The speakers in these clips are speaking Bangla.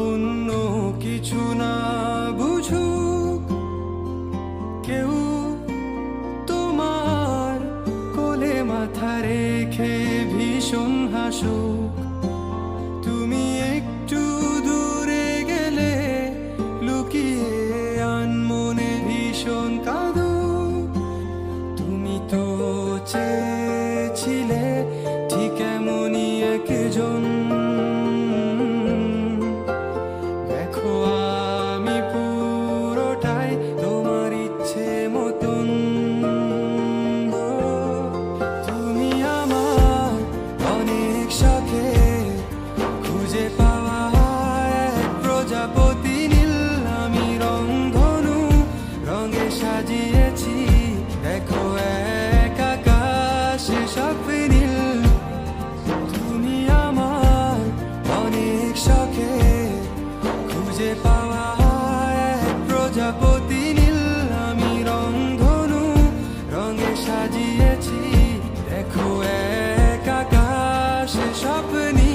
অন্য কিছু না বুঝুক কেউ, তোমার কোলে মাথা রেখে ভীষণ হাসুক। তুমি একটু দূরে গেলে লুকিয়ে আনমনে ভীষণ কাঁদুক। তুমি তো চেয়েছিলে ঠিক এমনই একজন। দেখো আমি পুরোটাই তোমার ইচ্ছে মতন। তুমি আমার অনেক শখে খুঁজে পাওয়া এক প্রজাপতি নীল। আমি রংধনু রঙে সাজিয়েছি, দেখো এক আকাশে সব নীল। তুমি আমার অনেক শখে খুঁজে পাওয়া এক প্রজাপতি নীল। আমি রংধনু রঙে সাজিয়েছি, দেখো এক আকাশে স্বপ্নী।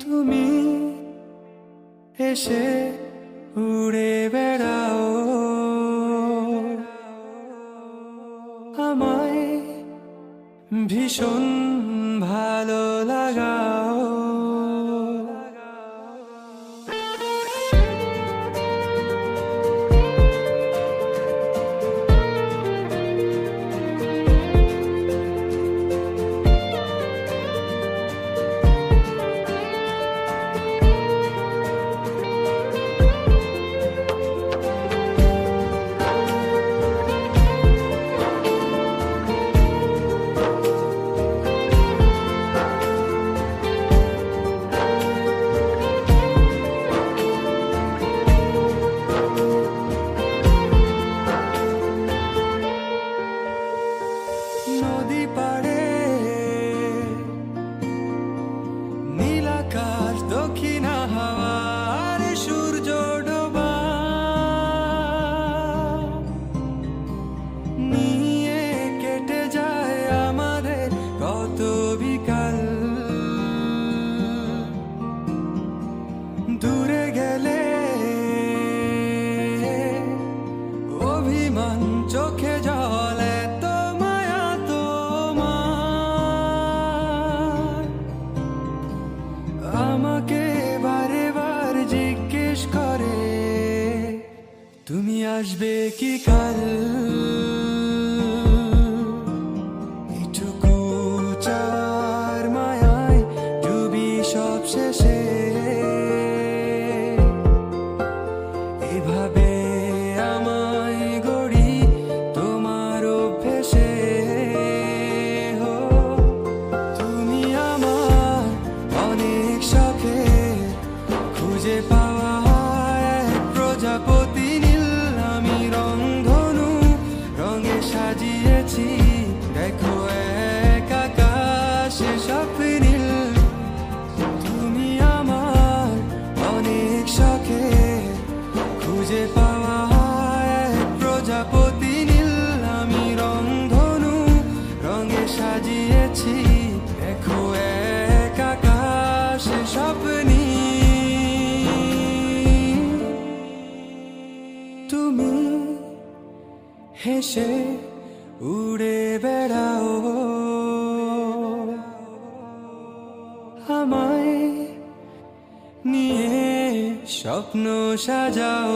তুমি এসে উড়ে বেড়াও, আমায় ভীষণ ভালো লাগাও। নদী পাড়ে নীল আকাশ, দক্ষিণা হাওয়া আর সূর্য ডোবা নিয়ে কেটে যায় আমাদের কত বিকাল। দূরে গেলে অভিমান, চোখে জলে তো মায়া তোমার। আমাকে বারে বার জিজ্ঞেস করে তুমি আসবে কি কাল। এটুকু চার মায়ায় ডুবি সব শেষে। এভাবে আমায় গড়ি তোমার অভ্যেসে। হো, তুমি আমার অনেক শখে খুঁজে পাওয়া এক প্রজাপতি নীল। আমি রংধনু রঙে সাজিয়েছি, দেখো এক আকাশে সব নীল। তুমি আমার অনেক শখে খুঁজে পাওয়া এক প্রজাপতি নীল। আমি রংধনু রঙে সাজিয়েছি, দেখো এক আকাশে স্বপ্নী। তুমি হেসে উড়ে বেড়াও, আমায় নিয়ে স্বপ্ন সাজাও।